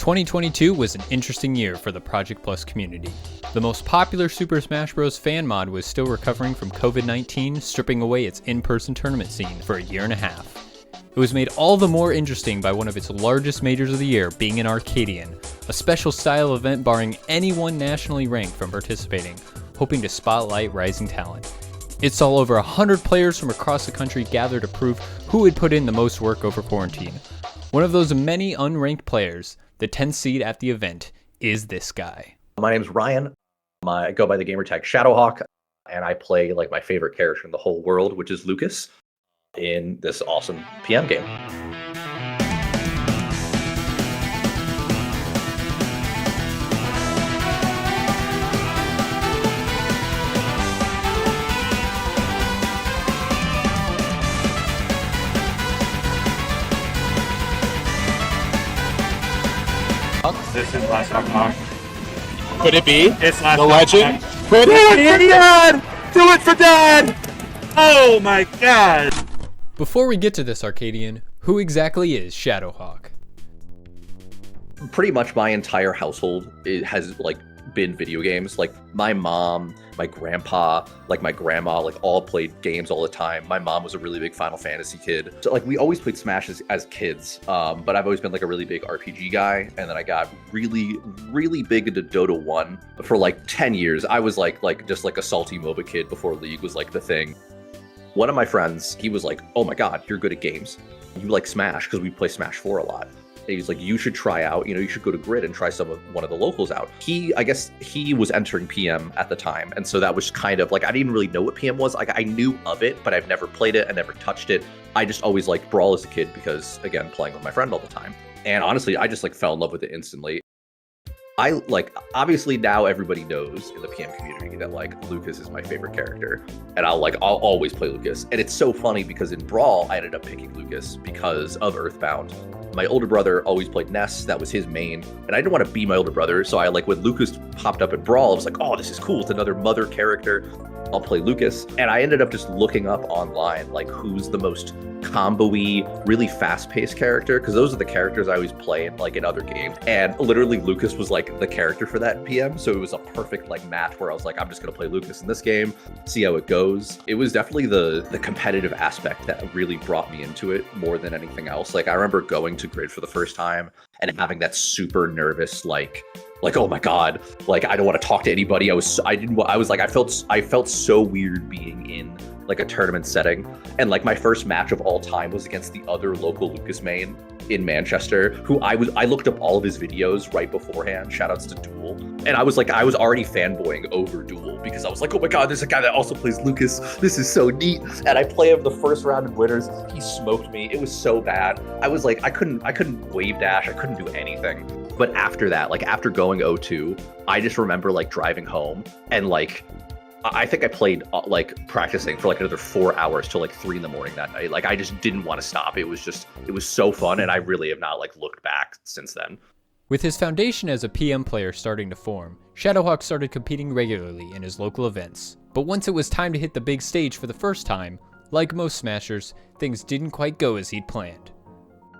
2022 was an interesting year for the Project Plus community. The most popular Super Smash Bros. Fan mod was still recovering from COVID-19, stripping away its in-person tournament scene for a year and a half. It was made all the more interesting by one of its largest majors of the year being an Arcadian, a special style event barring anyone nationally ranked from participating, hoping to spotlight rising talent. It saw over 100 players from across the country gather to prove who had put in the most work over quarantine. One of those many unranked players, the 10th seed at the event, is this guy. My name's Ryan. I go by the gamer tag Shadowhawke, and I play like my favorite character in the whole world, which is Lucas, in this awesome PM game. This is last Hawk. Could it be? It's last the legend? Could it be? Do it for Dad! Oh my God! Before we get to this Arcadian, who exactly is Shadowhawke? Pretty much my entire household has been video games. Like my mom, my grandpa, like my grandma, like all played games all the time. My mom was a really big Final Fantasy kid. So like we always played Smash as kids, but I've always been like a really big RPG guy. And then I got really big into Dota 1 for like 10 years. I was like just like a salty MOBA kid before League was like the thing. One of my friends, he was like, oh my God, you're good at games. You like Smash, because we play Smash 4 a lot. And he's like, you should try out, you should go to Grid and try one of the locals out. I guess he was entering PM at the time. And so that was kind of like, I didn't really know what PM was. Like I knew of it, but I've never played it. I never touched it. I just always liked Brawl as a kid because, again, playing with my friend all the time. And honestly, I just fell in love with it instantly. Obviously now everybody knows in the PM community that Lucas is my favorite character, and I'll always play Lucas. And it's so funny because in Brawl I ended up picking Lucas because of Earthbound. My older brother always played Ness, that was his main, and I didn't want to be my older brother, so when Lucas popped up at Brawl, I was like, oh, this is cool, it's another mother character, I'll play Lucas. And I ended up just looking up online who's the most combo-y, really fast-paced character, because those are the characters I always play in other games. And literally Lucas was the character for that PM, so it was a perfect match where I was like, I'm just gonna play Lucas in this game, see how it goes. It was definitely the competitive aspect that really brought me into it more than anything else. I remember going to Grid for the first time and having that super nervous oh my God, I don't want to talk to anybody. I felt so weird being in a tournament setting. And my first match of all time was against the other local Lucas main in Manchester, who I looked up all of his videos right beforehand. Shoutouts to Duel. And I was already fanboying over Duel because I was like, oh my God, there's a guy that also plays Lucas. This is so neat. And I play him the first round of winners. He smoked me. It was so bad. I was I couldn't wave dash. I couldn't do anything. But after that, after going 0-2, I just remember driving home and I think I played practicing for another 4 hours till 3 in the morning that night. I just didn't want to stop. It was so fun, and I really have not looked back since then. With his foundation as a PM player starting to form, Shadowhawke started competing regularly in his local events. But once it was time to hit the big stage for the first time, like most Smashers, things didn't quite go as he'd planned.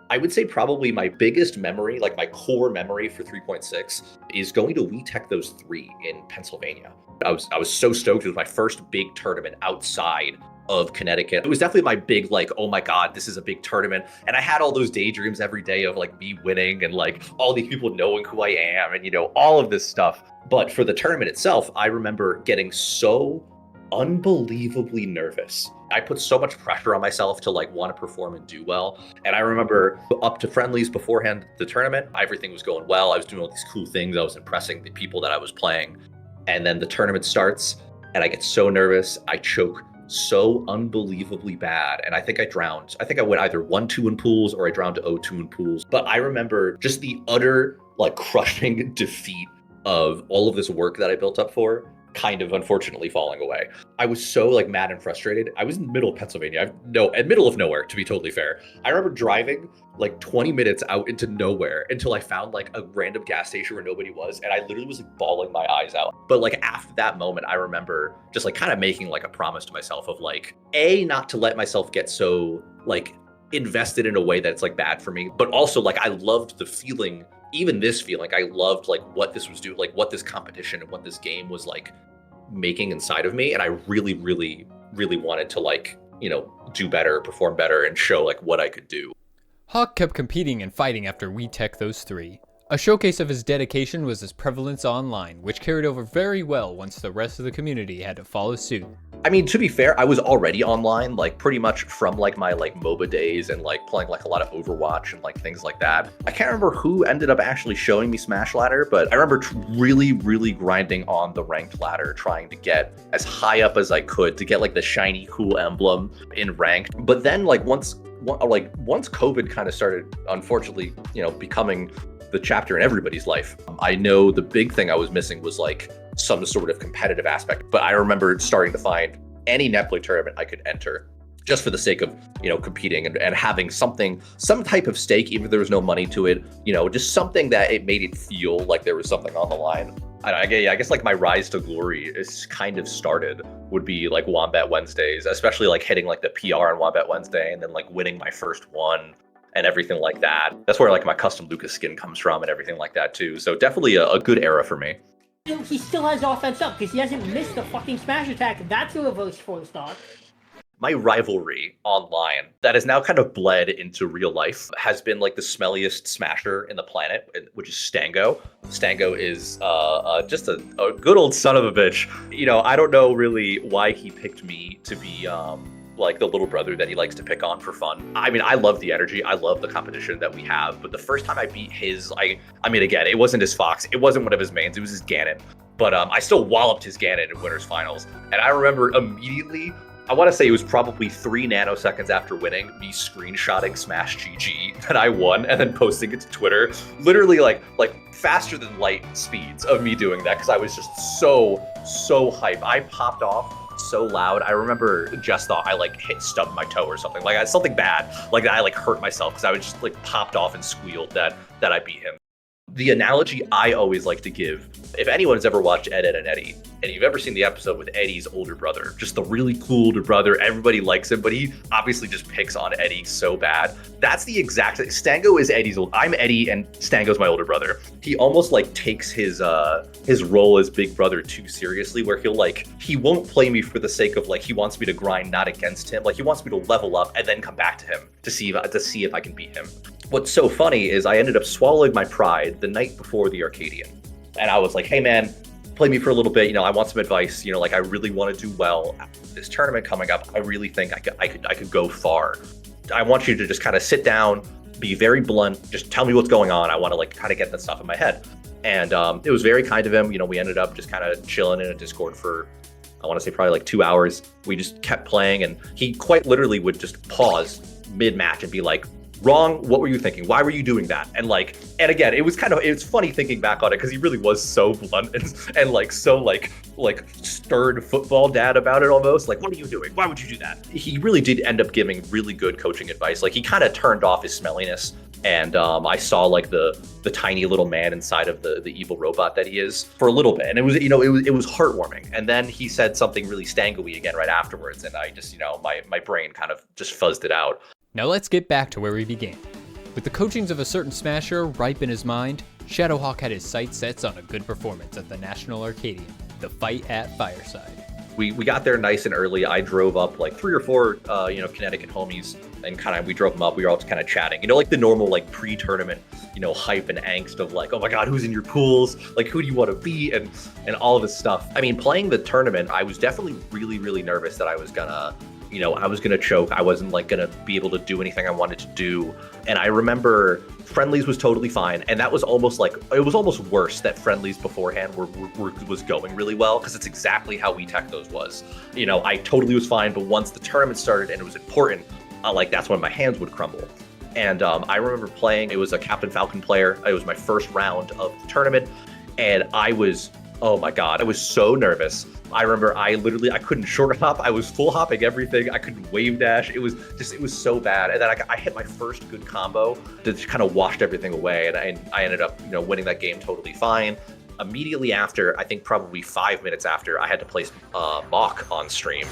I would say probably my biggest memory, my core memory for 3.6, is going to WeTech those 3 in Pennsylvania. I was so stoked. It was my first big tournament outside of Connecticut. It was definitely my big oh my God, this is a big tournament. And I had all those daydreams every day of me winning and all these people knowing who I am and all of this stuff. But for the tournament itself, I remember getting so unbelievably nervous. I put so much pressure on myself to want to perform and do well. And I remember up to friendlies beforehand the tournament, everything was going well. I was doing all these cool things. I was impressing the people that I was playing. And then the tournament starts and I get so nervous. I choke so unbelievably bad. And I think I drowned. I think I went either 1-2 in pools or I drowned to 0-2 in pools. But I remember just the utter crushing defeat of all of this work that I built up for kind of unfortunately falling away. I was so mad and frustrated. I was in the middle of Pennsylvania. Middle of nowhere, to be totally fair. I remember driving 20 minutes out into nowhere until I found a random gas station where nobody was, and I literally was bawling my eyes out. But after that moment, I remember just kind of making a promise to myself of not to let myself get so invested in a way that's bad for me, but also I loved the feeling even this feeling, I loved like what this was doing, like what this competition and what this game was like making inside of me. And I really, really, really wanted to like, do better, perform better, and show like what I could do. Hawke kept competing and fighting after we tech those three. A showcase of his dedication was his prevalence online, which carried over very well once the rest of the community had to follow suit. I mean, to be fair, I was already online, like pretty much from like my like MOBA days and like playing like a lot of Overwatch and like things like that. I can't remember who ended up actually showing me Smash Ladder, but I remember really, really grinding on the ranked ladder, trying to get as high up as I could to get like the shiny cool emblem in ranked. But then like once COVID kind of started, unfortunately, becoming the chapter in everybody's life, I know the big thing I was missing was like some sort of competitive aspect. But I remember starting to find any netplay tournament I could enter just for the sake of, competing and having some type of stake, even if there was no money to it, just something that it made it feel like there was something on the line. I guess like my rise to glory is kind of started would be like Wombat Wednesdays, especially like hitting like the PR on Wombat Wednesday and then like winning my first one and everything like that. That's where like my custom Lucas skin comes from and everything like that too. So definitely a good era for me. He still has offense up because he hasn't missed the fucking smash attack. That's who votes for the stock. My rivalry online that has now kind of bled into real life has been like the smelliest smasher in the planet, which is Stango. Stango is just a good old son of a bitch. I don't know really why he picked me to be like the little brother that he likes to pick on for fun. I mean, I love the energy. I love the competition that we have. But the first time I beat his, I mean, again, it wasn't his Fox. It wasn't one of his mains. It was his Ganon. But I still walloped his Ganon in Winners Finals. And I remember immediately, I want to say it was probably 3 nanoseconds after winning, me screenshotting Smash GG that I won and then posting it to Twitter. Literally like faster than light speeds of me doing that because I was just so hype. I popped off so loud. I remember Jess thought I like stubbed my toe or something. Like something bad. Like I like hurt myself because I was just like popped off and squealed that I beat him. The analogy I always like to give, if anyone's ever watched Ed, Edd and Eddy, and you've ever seen the episode with Eddie's older brother, just the really cool older brother, everybody likes him, but he obviously just picks on Eddie so bad. That's the exact thing. Stango is Eddie's I'm Eddie and Stango's my older brother. He almost like takes his role as big brother too seriously, where he won't play me for the sake of like, he wants me to grind, not against him. Like he wants me to level up and then come back to him to see if I can beat him. What's so funny is I ended up swallowing my pride the night before the Arcadian. And I was like, hey man, play me for a little bit. I want some advice. Like I really want to do well. This tournament coming up, I really think I could go far. I want you to just kind of sit down, be very blunt, just tell me what's going on. I want to like kind of get that stuff in my head. And it was very kind of him. We ended up just kind of chilling in a Discord for, I want to say probably like 2 hours. We just kept playing and he quite literally would just pause mid-match and be like, wrong, what were you thinking? Why were you doing that? And again, it's funny thinking back on it because he really was so blunt and like so like stern football dad about it almost. Like, what are you doing? Why would you do that? He really did end up giving really good coaching advice. Like he kind of turned off his smelliness and I saw like the tiny little man inside of the evil robot that he is for a little bit. And it was, it was heartwarming. And then he said something really Stango-y again right afterwards. And I just, my brain kind of just fuzzed it out. Now let's get back to where we began. With the coachings of a certain smasher ripe in his mind, Shadowhawke had his sights set on a good performance at the National Arcadian, the fight at Fireside. We got there nice and early. I drove up like 3 or 4, Connecticut homies, and we drove them up. We were all just kind of chatting, like the normal like pre-tournament, hype and angst of like, oh my God, who's in your pools? Like, who do you want to beat? And all of this stuff. I mean, playing the tournament, I was definitely really, really nervous that I was gonna choke. I wasn't like gonna be able to do anything I wanted to do. And I remember friendlies was totally fine. And that was almost worse that friendlies beforehand was going really well because it's exactly how we tech those was. I totally was fine, but once the tournament started and it was important, that's when my hands would crumble. And I remember playing, it was a Captain Falcon player. It was my first round of the tournament. And oh my God, I was so nervous. I remember I couldn't short hop. I was full hopping everything. I couldn't wave dash. It was so bad. And then I hit my first good combo that just kind of washed everything away. And I ended up, winning that game totally fine. Immediately after, I think probably 5 minutes after, I had to place Mock on stream.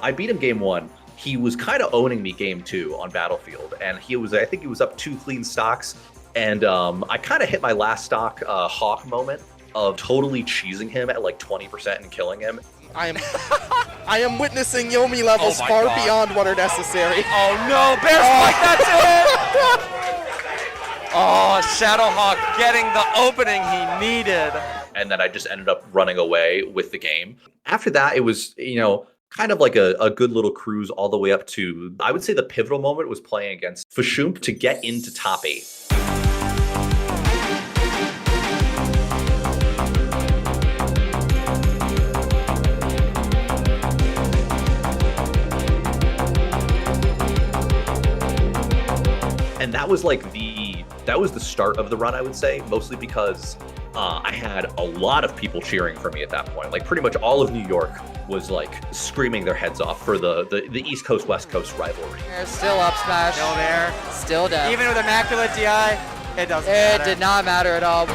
I beat him game 1. He was kind of owning me game 2 on Battlefield, and I think he was up 2 clean stocks, and I kind of hit my last stock Hawk moment of totally cheesing him at like 20% and killing him. I am witnessing Yomi levels far beyond what are necessary. Oh no, Bear Spike, that's it! Oh, Shadowhawke getting the opening he needed. And then I just ended up running away with the game. After that, it was, kind of like a good little cruise all the way up to, I would say the pivotal moment was playing against Fashump to get into top 8. And that was the start of the run, I would say, mostly because I had a lot of people cheering for me at that point. Like pretty much all of New York was like screaming their heads off for the East Coast West Coast rivalry. They're still up smash. Still there. Still down. Even with immaculate DI, it doesn't matter. It did not matter at all.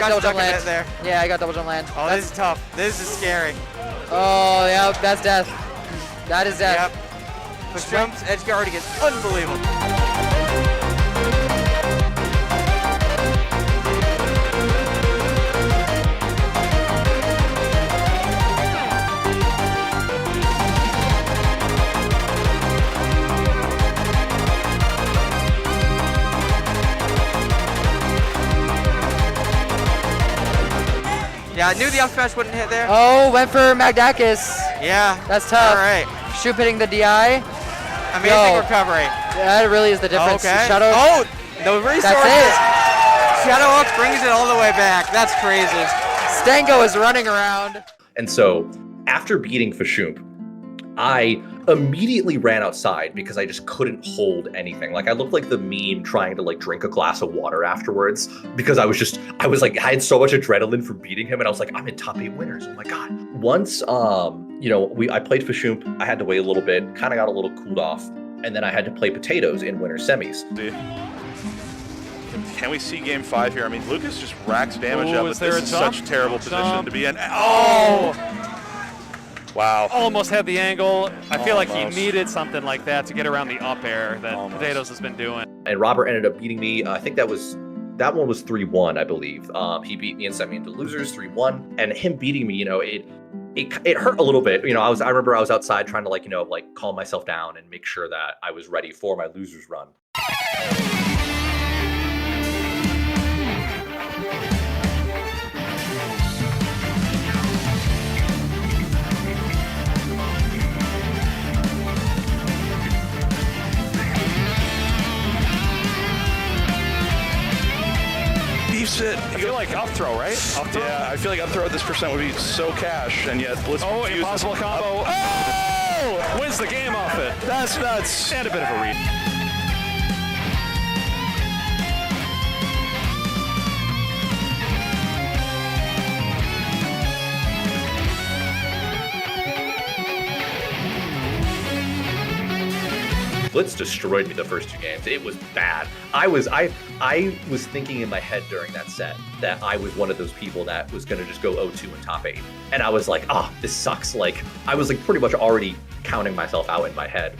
Double jump land. There. Yeah, I got double jump land. Oh, this is tough. This is scary. Oh, yeah, that's death. That is death. Yep. Push jumps, edge guarding is unbelievable. Yeah, I knew the up smash wouldn't hit there. Oh, went for Magdakis. Yeah. That's tough. All right. Shoop hitting the DI. Amazing recovery. That really is the difference. Okay. Shadow. Oh, the resources. That's it. Shadowhawke brings it all the way back. That's crazy. Stango is running around. And so after beating Fashump, I immediately ran outside because I just couldn't hold anything. Like I looked like the meme trying to like drink a glass of water afterwards because I had so much adrenaline from beating him, and I was like, I'm in top 8 winners. Oh my God. Once, I played Fashump, I had to wait a little bit, kind of got a little cooled off, and then I had to play Potatoes in winter semis. Can we see game 5 here? I mean, Lucas just racks damage up, but this is such a terrible position to be in. Oh! Wow. Almost had the angle. I feel like he needed something like that to get around the up air that Potatoes has been doing. And Robert ended up beating me. I think that one was 3-1, I believe. He beat me and sent me into losers 3-1. And him beating me, it hurt a little bit. I remember I was outside trying to calm myself down and make sure that I was ready for my losers run. I feel like up throw, right? Up throw? Yeah, I feel like up throw at this percent would be so cash, and yet Blitz. Oh, impossible combo. Oh! Wins the game off it. That's nuts. And a bit of a read. Blitz destroyed me the first 2 games. It was bad. I was thinking in my head during that set that I was one of those people that was gonna just go 0-2 in top 8. And I was like, this sucks. Like I was like pretty much already counting myself out in my head.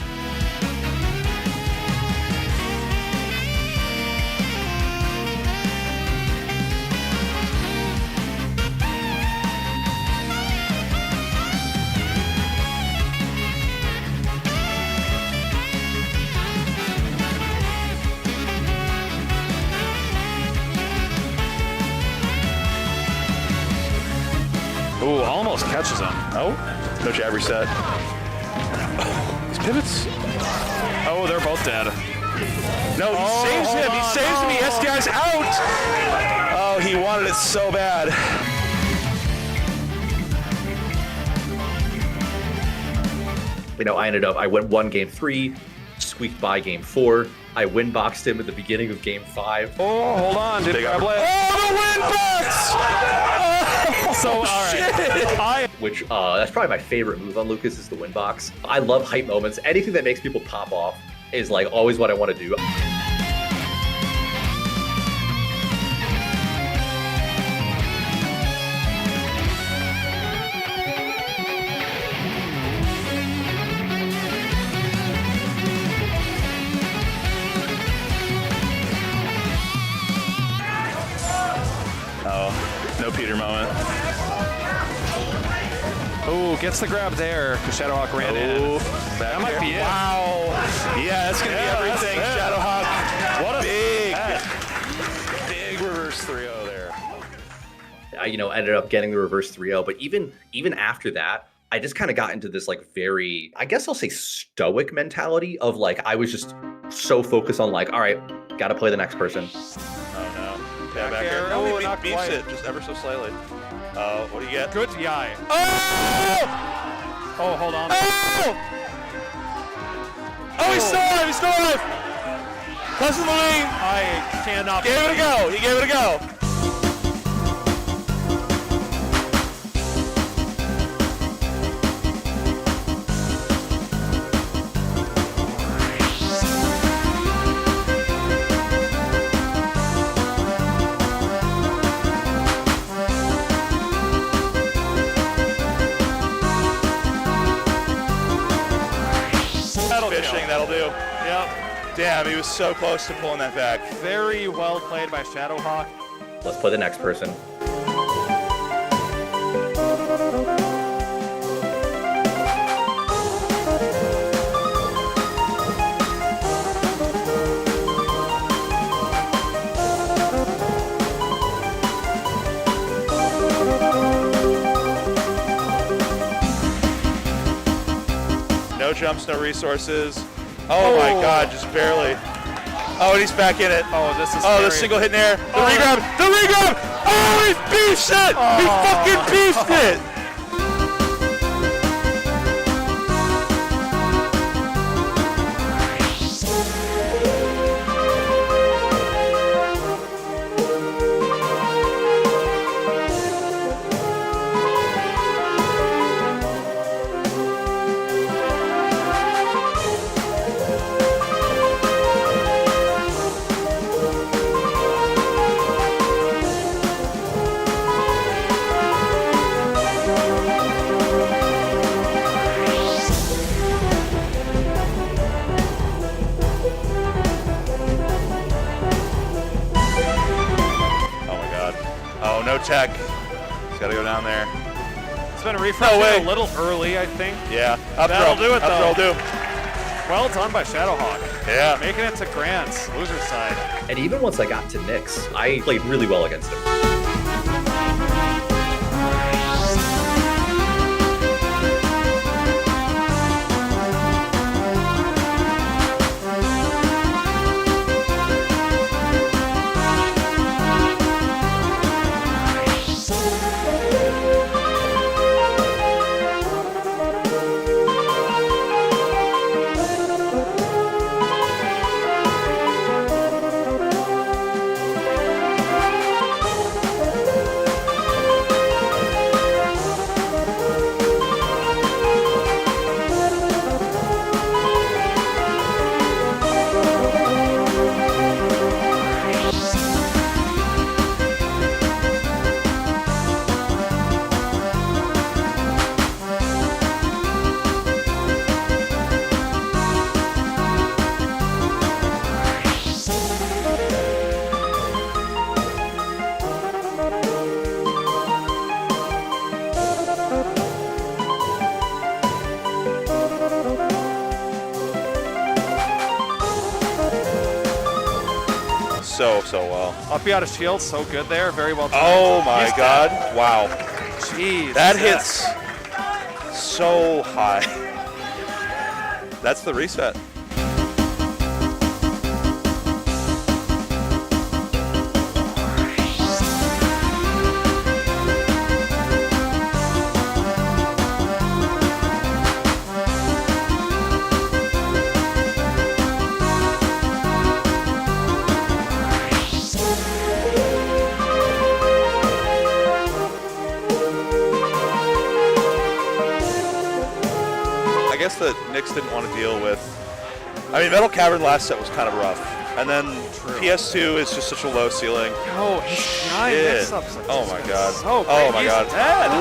Ooh, almost catches him. Oh, no jab reset. These pivots. Oh, they're both dead. No, he saves him. He saves him. He SDI's out. Oh, he wanted it so bad. I went 1 game 3, squeaked by game 4. I win boxed him at the beginning of game 5. Oh, hold on. Did grab leg. Oh, the win box! So, all right. Which, that's probably my favorite move on Lucas is the wind box. I love hype moments. Anything that makes people pop off is like always what I want to do. Oh, no Peter moment. Oh, gets the grab there because Shadowhawke ran in. That might be it. Wow. Yeah, that's going to be everything. Shadowhawke. What a big reverse 3-0 there. I, ended up getting the reverse 3-0, but even after that, I just kind of got into this like very, I guess I'll say stoic mentality of like, I was just so focused on like, all right, got to play the next person. Oh no. Yeah, back here. No, he beefs it just ever so slightly. What do you get? Good DI. Oh! Oh, hold on. Oh! Oh, he's still alive! He's still alive! Pressing the wing! I cannot. Gave it a go! He gave it a go! Fishing, that'll do. Yep. Damn, he was so close to pulling that back. Very well played by Shadowhawke. Let's play the next person. No jumps, no resources. Oh my god, just barely. Oh, and he's back in it. Oh, this is Oh, scary. the single hit in there. The regrab! The regrab! Oh, he beefs it! He fucking beefed it! No tech. He's got to go down there. It's been a refresh a little early, I think. Yeah. Up That'll throw. do it, Up though. throw will do. Well done by Shadowhawke. Yeah. Making it to Grant's loser side. And even once I got to Nyx, I played really well against him. So well. Up out of shield, so good there. Very well timed. Oh my god. Wow. Jeez. That hits so high. That's the reset. guess that Nyx didn't want to deal with. I mean, Metal Cavern last set was kind of rough. And then PS2 is just such a low ceiling. Oh, he's 9 mix-ups. Oh my god. So oh my god.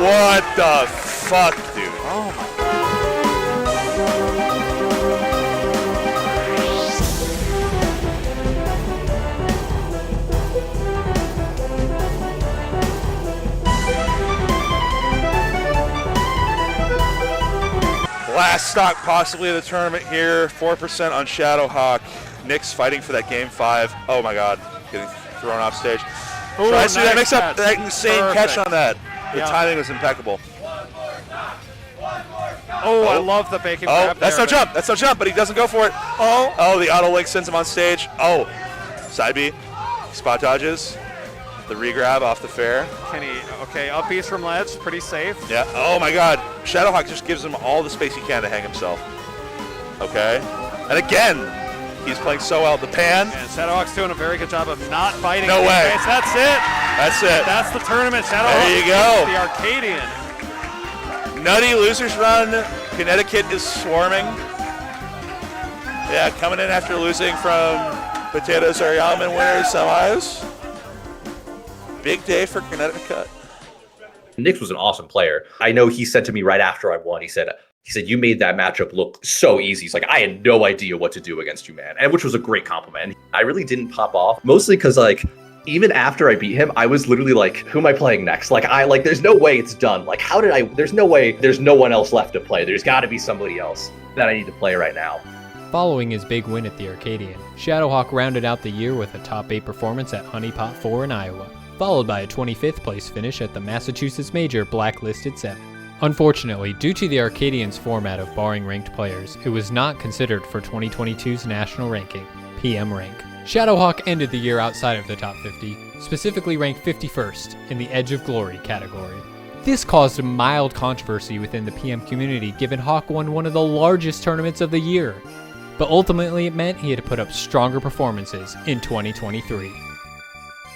What the fuck, dude? Oh my god. Last stock possibly of the tournament here. 4% on Shadowhawke. Nyx fighting for that game 5. Oh my god. Getting thrown off stage. Try to see that mix up. That insane catch on that. The timing was impeccable. Oh, I love the bacon grab. That's no jump. That's no jump, but he doesn't go for it. Oh, the auto link sends him on stage. Oh, side B. Spot dodges. The regrab off the fair. Can he? Okay, up piece from ledge, pretty safe. Yeah. Oh my god. Shadowhawke just gives him all the space he can to hang himself. Okay. And again, he's playing so well. The pan. And Shadowhawke's doing a very good job of not fighting. No way. That's it. That's it. That's the tournament. Shadowhawke. There you go. The Arcadian. Nutty losers run. Connecticut is swarming. Yeah, coming in after losing from Potatoes are Yum and winners semis. Big day for Connecticut. Nyx was an awesome player. I know he said to me right after I won, he said, you made that matchup look so easy. He's like, I had no idea what to do against you, man. And which was a great compliment. I really didn't pop off, mostly because like, even after I beat him, I was literally like, who am I playing next? Like, there's no way it's done. Like, there's no way there's no one else left to play. There's got to be somebody else that I need to play right now. Following his big win at the Arcadian, Shadowhawke rounded out the year with a top 8 performance at Honey Pot 4 in Iowa, followed by a 25th place finish at the Massachusetts Major Blacklisted 7. Unfortunately, due to the Arcadian's format of barring ranked players, it was not considered for 2022's national ranking, PM rank. Shadowhawke ended the year outside of the top 50, specifically ranked 51st in the Edge of Glory category. This caused a mild controversy within the PM community given Hawk won one of the largest tournaments of the year, but ultimately it meant he had to put up stronger performances in 2023.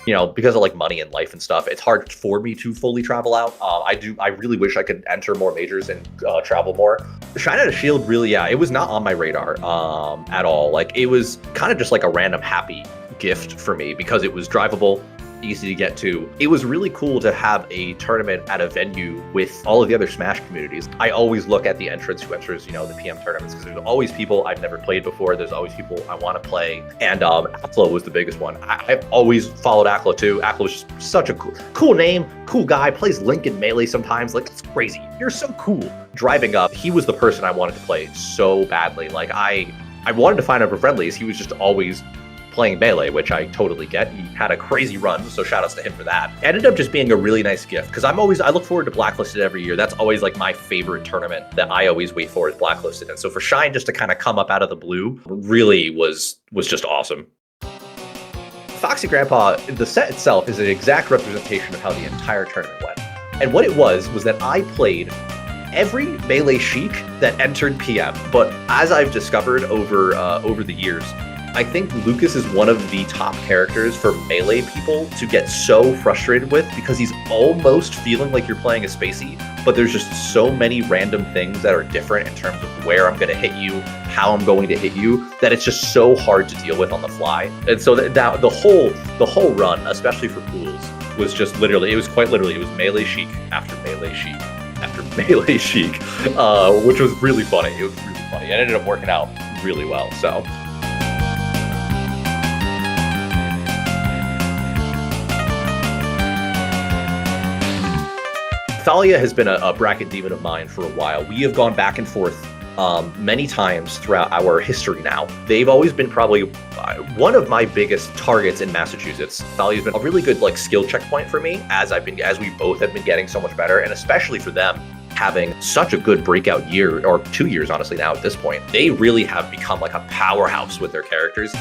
You know, because of like money and life and stuff, it's hard for me to fully travel out. I really wish I could enter more majors and travel more. Shine Out a Shield, really, yeah, it was not on my radar at all. Like, it was kind of just like a random happy gift for me because it was drivable, easy to get to. It was really cool to have a tournament at a venue with all of the other Smash communities. I always look at the entrants who enters, the PM tournaments, because there's always people I've never played before. There's always people I want to play. And Aklo was the biggest one. I've always followed Aklo too. Aklo was just such a cool name, cool guy, plays Link in Melee sometimes. Like, it's crazy. You're so cool. Driving up, he was the person I wanted to play so badly. Like, I wanted to find out for friendlies. He was just always playing Melee, which I totally get. He had a crazy run, so shout outs to him for that. Ended up just being a really nice gift because I look forward to Blacklisted every year. That's always like my favorite tournament that I always wait for is Blacklisted. And so for Shine just to kind of come up out of the blue really was just awesome. Foxy Grandpa, the set itself is an exact representation of how the entire tournament went. And what it was that I played every Melee Sheik that entered PM. But as I've discovered over the years, I think Lucas is one of the top characters for Melee people to get so frustrated with because he's almost feeling like you're playing a Spacey, but there's just so many random things that are different in terms of where I'm going to hit you, how I'm going to hit you, that it's just so hard to deal with on the fly. And so that the whole run, especially for pools, was just literally, it was Melee Sheik after Melee Sheik after Melee Sheik, which was really funny. It was really funny. It ended up working out really well, so. Thalia has been a bracket demon of mine for a while. We have gone back and forth many times throughout our history now. They've always been probably one of my biggest targets in Massachusetts. Thalia's been a really good skill checkpoint for me as we both have been getting so much better, and especially for them having such a good breakout year, or 2 years honestly now at this point. They really have become like a powerhouse with their characters.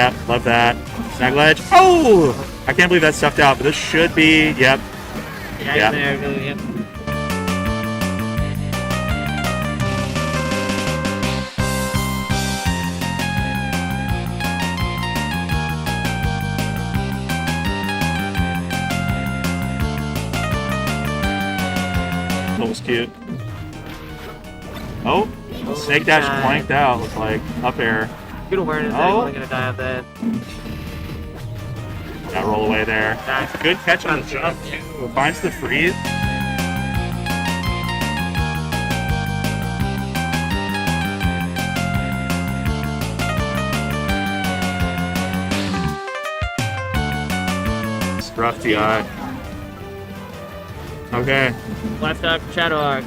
Yeah, love that. Snag ledge. Oh! I can't believe that stuffed out, but this should be, yep. Yeah. cute. Oh, snake dash blanked out. Looks like up air. Good awareness. Oh. I'm gonna die off that. Got roll away there. Nice. Good catch on the jump too. Finds the freeze. Rough TI. Okay. Left stock Shadowhawke.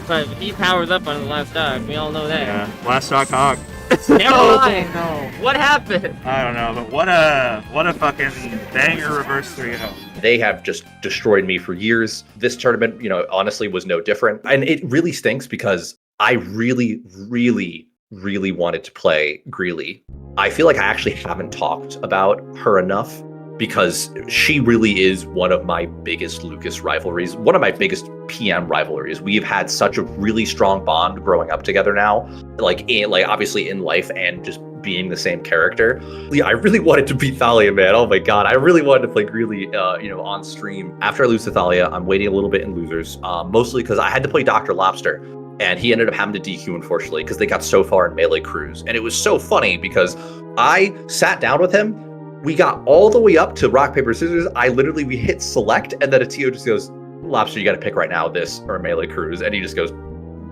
But he powers up on the left stock. We all know that. Yeah. Last stock hawk. Never mind. No. What happened? I don't know, but what a fucking banger reverse 3-0. They have just destroyed me for years. This tournament, you know, honestly was no different. And it really stinks because I really, really, really wanted to play Greeley. I feel like I actually haven't talked about her enough because she really is one of my biggest Lucas rivalries, one of my biggest PM rivalries. We've had such a really strong bond growing up together now, like obviously in life and just being the same character. Yeah, I really wanted to beat Thalia, man. Oh my god, I really wanted to play Greeley, on stream. After I lose to Thalia, I'm waiting a little bit in losers, mostly because I had to play Dr. Lobster. And he ended up having to DQ, unfortunately, because they got so far in Melee Cruise. And it was so funny because I sat down with him. We got all the way up to rock, paper, scissors. We hit select, and then a TO just goes, Lobster, you got to pick right now, this or Melee Cruise. And he just goes,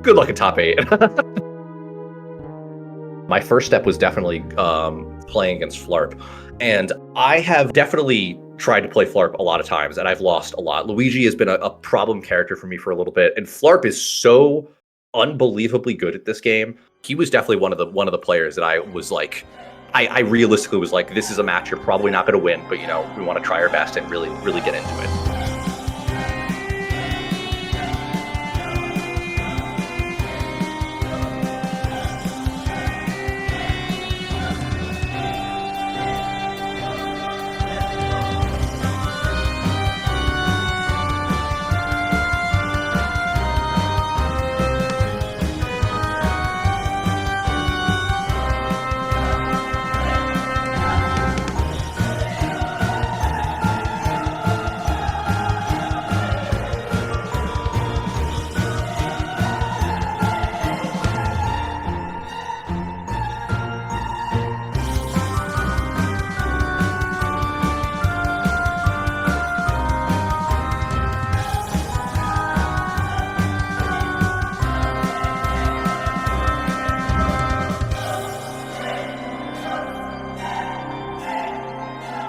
good luck in top 8. My first step was definitely playing against Flarp. And I have definitely tried to play Flarp a lot of times, and I've lost a lot. Luigi has been a problem character for me for a little bit, and Flarp is so unbelievably good at this game. He was definitely one of the players that I was like, I realistically was like, this is a match you're probably not going to win, but we want to try our best and really, really get into it.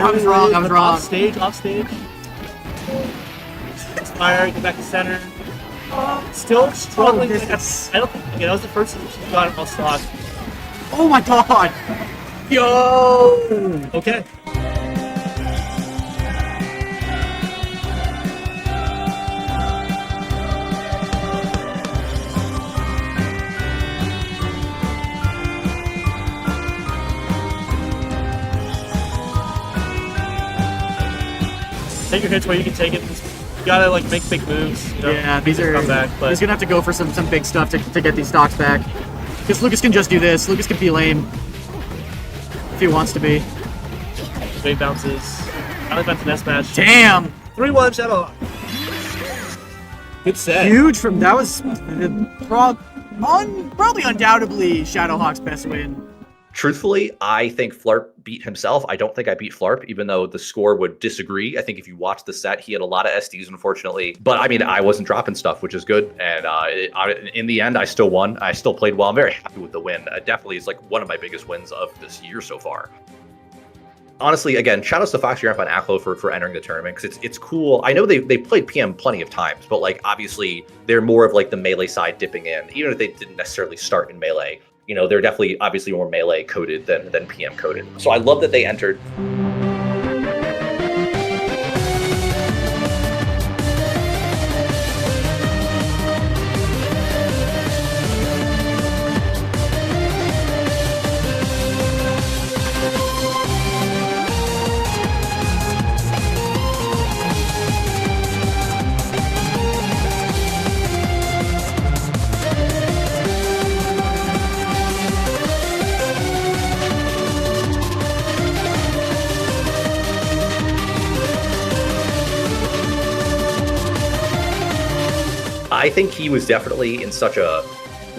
I was wrong. Off stage. Inspire, get back to center. Still struggling. I don't think, that was the first time she got it all slot. Oh my god! Yo! Okay. Take your hits where you can take it. You gotta make big moves. Yeah, these are. Come back, but he's gonna have to go for some big stuff to get these stocks back. Because Lucas can just do this. Lucas can be lame if he wants to be. wave bounces. Finally back to net smash. Damn. 3-1 Shadowhawke. Good set. Huge from that was probably undoubtedly Shadowhawke's best win. Truthfully, I think Flarp beat himself. I don't think I beat Flarp, even though the score would disagree. I think if you watch the set, he had a lot of SDs, unfortunately. But I mean, I wasn't dropping stuff, which is good. And in the end, I still won. I still played well. I'm very happy with the win. Definitely is like one of my biggest wins of this year so far. Honestly, again, shout outs to Foxy Ramp and Aklo for entering the tournament, because it's cool. I know they played PM plenty of times, but like obviously they're more of like the melee side dipping in, even if they didn't necessarily start in melee. You know, they're definitely obviously more melee coded than PM coded. So I love that they entered. I think he was definitely in such a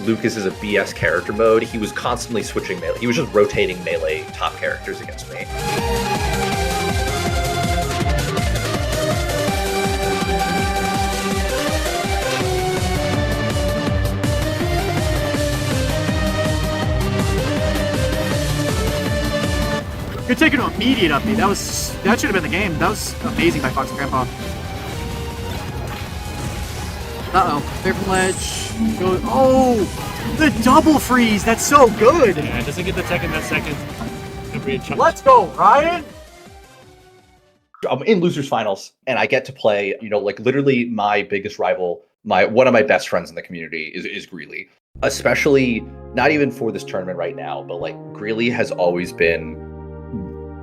Lucas is a BS character mode. He was constantly switching melee. He was just rotating melee top characters against me. You're taking an immediate upbeat. That should have been the game. That was amazing by Fox and Grandpa. Uh-oh. Fair from ledge. Oh! The double freeze! That's so good! Yeah, it doesn't get the tech in that second. Let's go, Ryan! I'm in losers finals, and I get to play, like literally my biggest rival, one of my best friends in the community is Greeley. Especially, not even for this tournament right now, but like Greeley has always been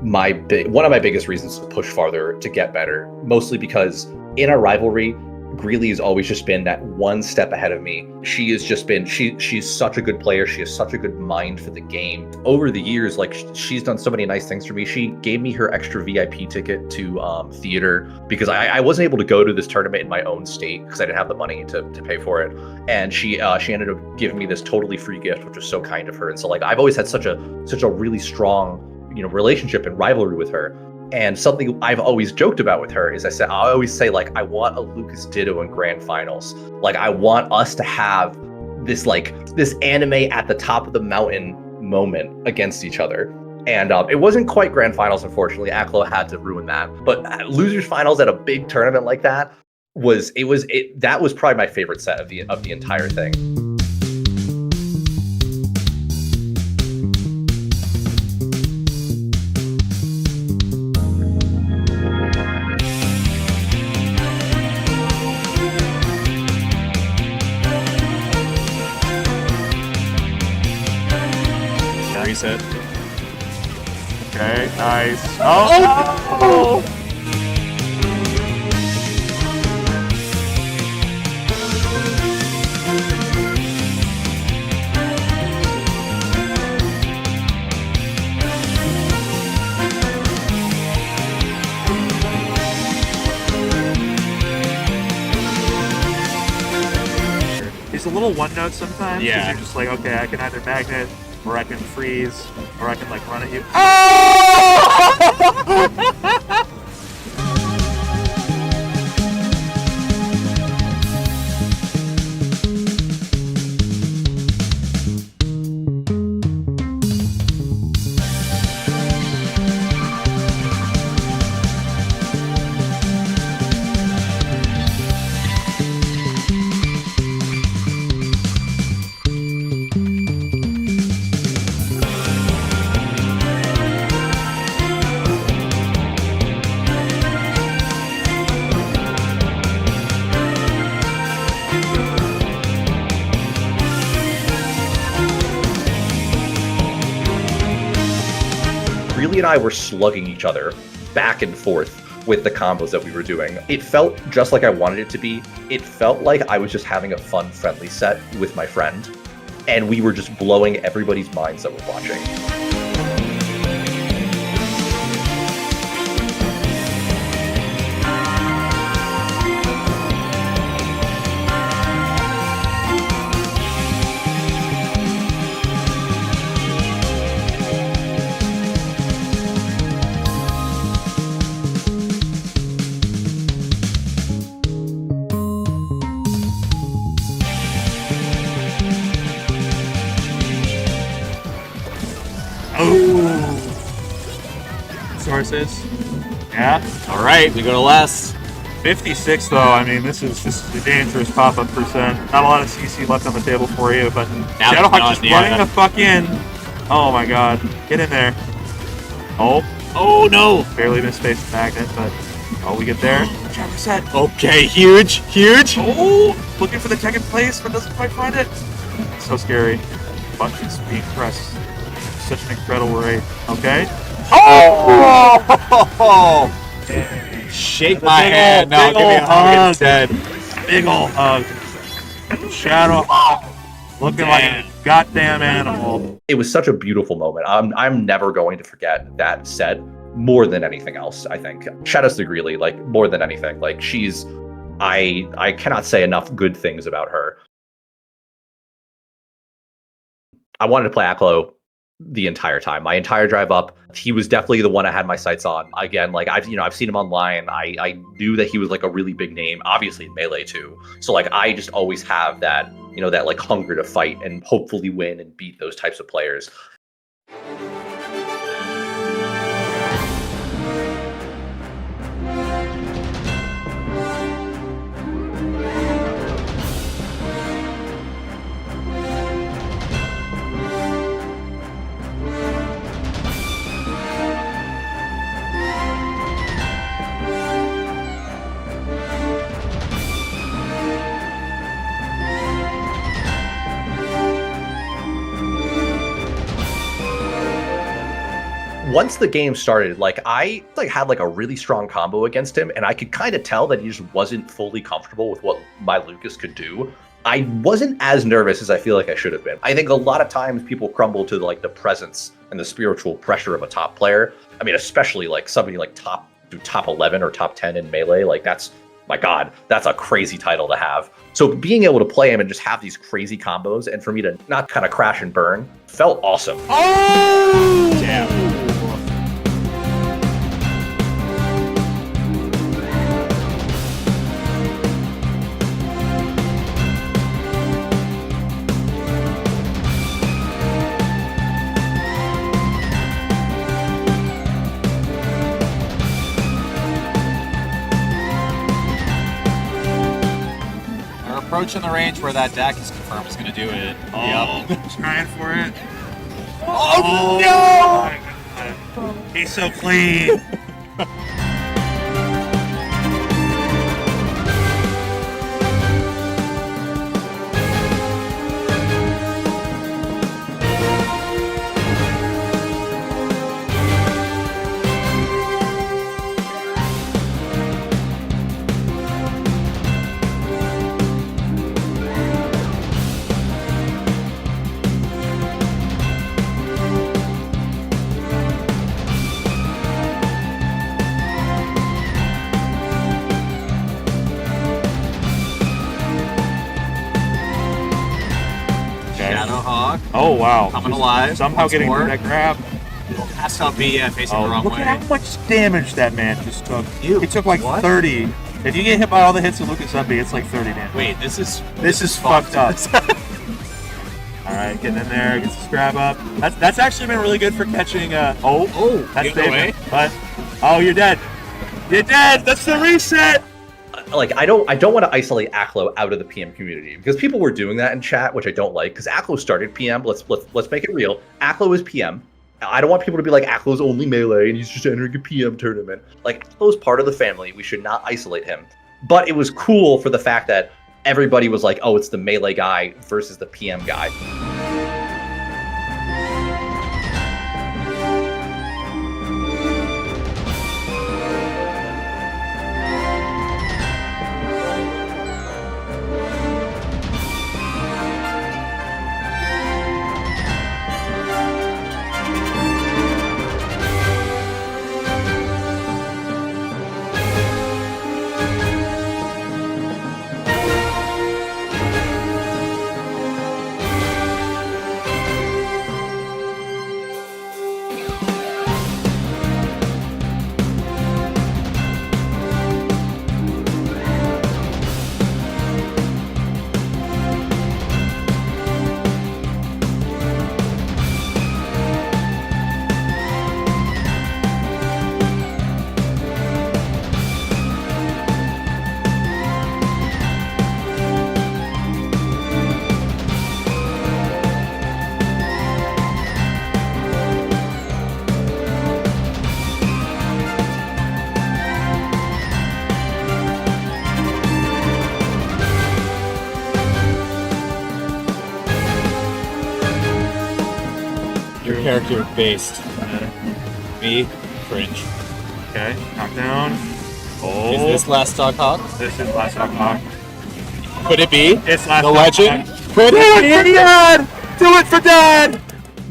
one of my biggest reasons to push farther, to get better. Mostly because in our rivalry, Greeley has always just been that one step ahead of me. She has just been, she's such a good player. She has such a good mind for the game. Over the years, like she's done so many nice things for me. She gave me her extra VIP ticket to theater because I wasn't able to go to this tournament in my own state because I didn't have the money to pay for it. And she ended up giving me this totally free gift, which was so kind of her. And so like I've always had such a really strong, relationship and rivalry with her. And something I've always joked about with her is I always say like, I want a Lucas Ditto in grand finals. Like I want us to have this anime at the top of the mountain moment against each other. And it wasn't quite grand finals, unfortunately. Aklo had to ruin that. But losers finals at a big tournament like that was probably my favorite set of the entire thing. Reset. Okay, nice. Oh! He's a little one note sometimes. Yeah. You're just like, okay, I can either magnet, or I can freeze, or I can like run at you. Greeley and I were slugging each other back and forth with the combos that we were doing. It felt just like I wanted it to be. It felt like I was just having a fun, friendly set with my friend, and we were just blowing everybody's minds that were watching. Sources. Yeah. All right, we go to last. 56 though. I mean, this is a dangerous pop-up percent. Not a lot of CC left on the table for you, but Shadowhawke just running the fuck in. Oh my god, get in there. Oh no! Barely missed space the magnet, but we get there. Jab reset. Okay, huge. Oh, looking for the tech in place, but doesn't quite find it. So scary. Buttons being pressed. Such an incredible rate. Okay. Oh! Shake my hand now. Give me a hug instead. Big ol' hug. Shadowhawke looking like a goddamn animal. It was such a beautiful moment. I'm never going to forget that set more than anything else, I think. Shout out to Greeley, like more than anything. Like she's I cannot say enough good things about her. I wanted to play Aklo the entire time. My entire drive up, he was definitely the one I had my sights on. Again, like I've seen him online. I knew that he was like a really big name, obviously in Melee too. So like I just always have that, that like hunger to fight and hopefully win and beat those types of players. Once the game started, I had a really strong combo against him, and I could kind of tell that he just wasn't fully comfortable with what my Lucas could do. I wasn't as nervous as I feel like I should have been. I think a lot of times people crumble to the presence and the spiritual pressure of a top player. I mean, especially somebody top 11 or top 10 in Melee. That's, my God, that's a crazy title to have. So being able to play him and just have these crazy combos, and for me to not kind of crash and burn, felt awesome. Oh! Damn. Approaching the range where that DAC is confirmed is going to do it. Oh, yep. Trying for it. Oh, no! He's so clean. Shadowhawke. Oh, wow. Coming alive. Somehow getting that grab. Pass up B, facing the wrong look way. at how much damage that man just took. Ew, he took what? 30. If you get hit by all the hits of Lucas up B, it's 30 damage. Wait, this is fucked up. Alright, getting in there, gets the grab up. That's actually been really good for catching that's away. But you're dead. You're dead! That's the reset! I don't want to isolate Aklo out of the PM community, because people were doing that in chat, which I don't like, because Aklo started PM. Let's make it real. Aklo is PM. I don't want people to be like, Aklo's only Melee and he's just entering a PM tournament. Aklo's part of the family. We should not isolate him. But it was cool for the fact that everybody was like, oh, it's the Melee guy versus the PM guy. Character based. Me, cringe. Okay, knockdown. Oh. Is this last stock hawk? This is last stock hawk. Could it be? It's last the stock legend? hawk. Could Do it it for Dad! Do it for Dad!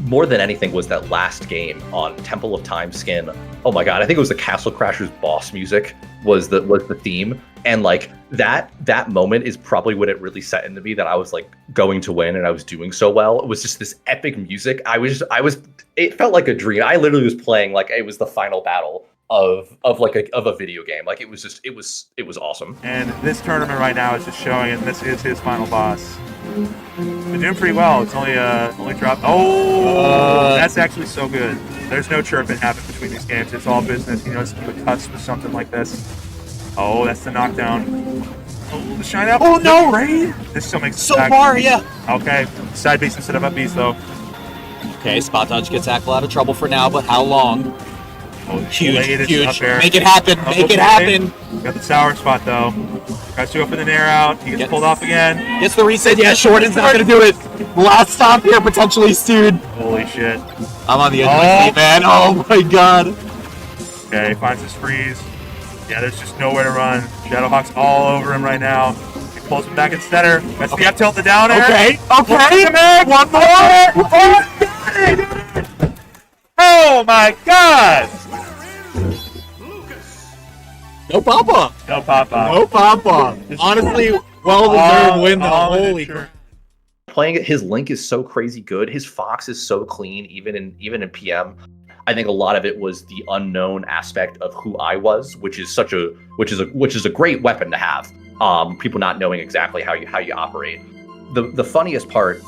more than anything was that last game on Temple of Time skin. Oh my god, I think it was the Castle Crashers boss music was the theme. And like that moment is probably when it really set into me that I was like going to win and I was doing so well. It was just this epic music. It felt like a dream. I literally was playing like it was the final battle of a video game. Like it was awesome. And this tournament right now is just showing, and this is his final boss. Been doing pretty well. It's only dropped. Oh, that's actually so good. There's no chirping happen between these games. It's all business. You know, it's the cusp with something like this. Oh, that's the knockdown. Oh, the shine up. Oh no, Ray! This still makes so far, yeah. Okay, side beats instead of up beats though. Okay, spot dodge gets Ackle out of trouble for now, but how long? Oh, huge. Up Make it happen. Make it happen. Got the sour spot though. Tries to go for the nair out. He gets pulled off again. Gets the reset. Yeah, Shorten's not gonna do it. Last stop here, potentially, dude. Holy shit. I'm on the edge of my seat, man. Oh my god. Okay, finds his freeze. Yeah, there's just nowhere to run. Shadowhawke's all over him right now. He pulls him back at center. That's the up tilt, the down air. Okay. One more. Oh my god. No pop-up. No pop-up. No pop-up. Honestly, well-deserved win, though. Holy crap. Playing it, his Link is so crazy good. His Fox is so clean, even in PM. I think a lot of it was the unknown aspect of who I was, which is a great weapon to have. People not knowing exactly how you operate. The funniest part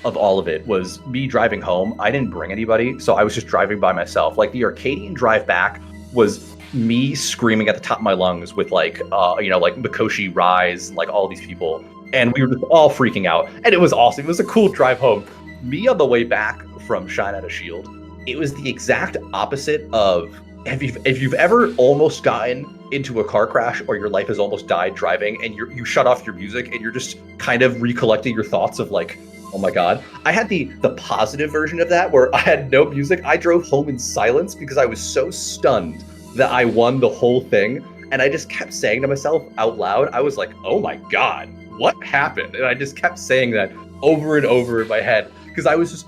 of all of it was me driving home. I didn't bring anybody, so I was just driving by myself. Like the Arcadian drive back was me screaming at the top of my lungs with like Mikoshi Rise, like all these people, and we were just all freaking out, and it was awesome. It was a cool drive home. Me on the way back from Shine Out of Shield, it was the exact opposite of if you've ever almost gotten into a car crash or your life has almost died driving and you shut off your music and you're just kind of recollecting your thoughts of like, oh my god. I had the positive version of that where I had no music. I drove home in silence because I was so stunned that I won the whole thing, and I just kept saying to myself out loud, I was like, oh my god, what happened? And I just kept saying that over and over in my head because I was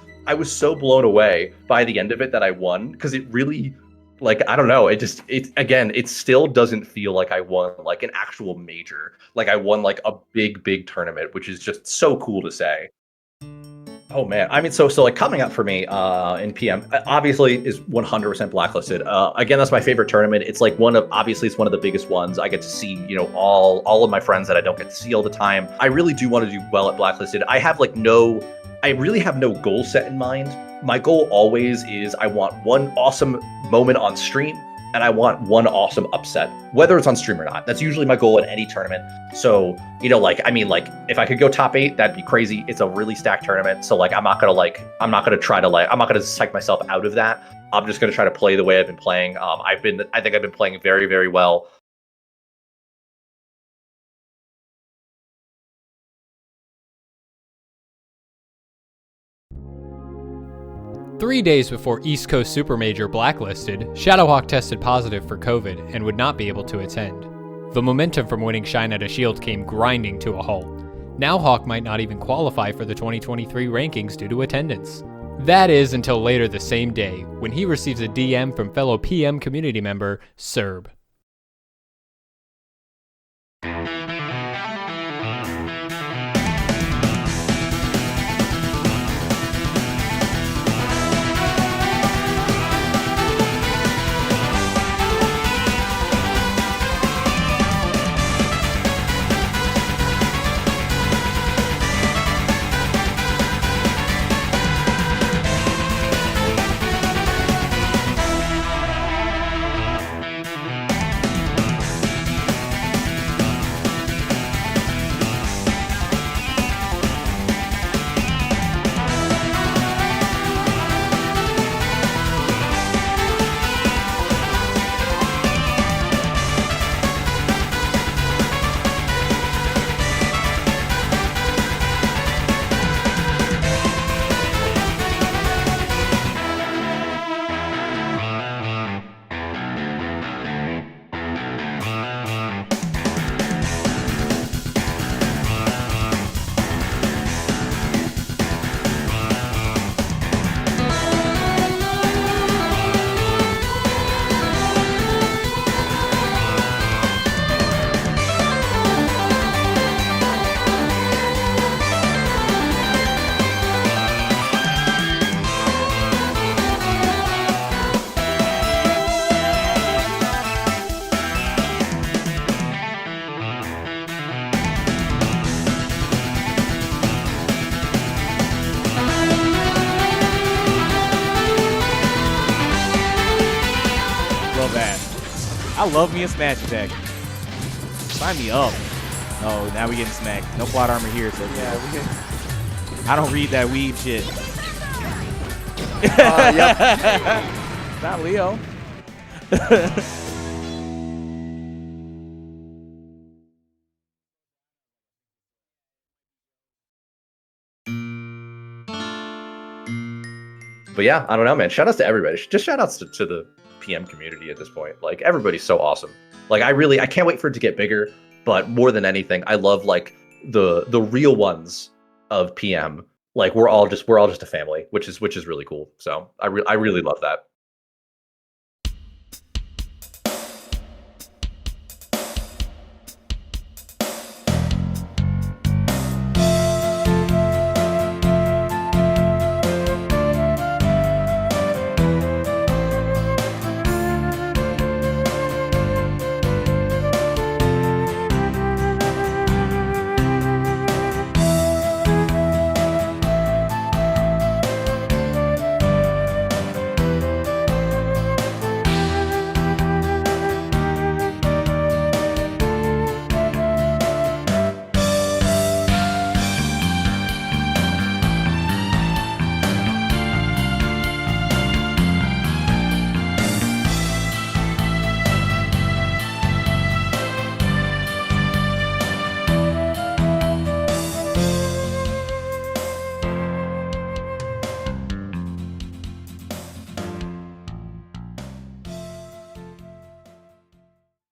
so blown away by the end of it that I won, because it really, like, I don't know, it still doesn't feel like I won like an actual major, like I won like a big tournament, which is just so cool to say. Oh man, I mean, so like coming up for me in PM, obviously is 100% Blacklisted. Again, that's my favorite tournament. It's like it's one of the biggest ones. I get to see, all of my friends that I don't get to see all the time. I really do want to do well at Blacklisted. I really have no goal set in mind. My goal always is I want one awesome moment on stream, and I want one awesome upset, whether it's on stream or not. That's usually my goal at any tournament. So, if I could go top 8, that'd be crazy. It's a really stacked tournament. So I'm not gonna psych myself out of that. I'm just gonna try to play the way I've been playing. I think I've been playing very, very well. 3 days before East Coast Super Major Blacklisted, Shadowhawke tested positive for COVID and would not be able to attend. The momentum from winning Shine Out of Shield came grinding to a halt. Now Hawk might not even qualify for the 2023 rankings due to attendance. That is until later the same day, when he receives a DM from fellow PM community member, Serb. that. I love me a smash attack. Sign me up. Oh, now we getting smacked. No plot armor here, so yeah, I don't read that weeb shit. Yep. Not Leo. But yeah, I don't know, man. Shout outs to everybody. Just shout outs to the PM community at this point. Like, everybody's so awesome. Like, I can't wait for it to get bigger. But more than anything, I love like the real ones of PM. Like, we're all just a family, which is really cool. So I really love that.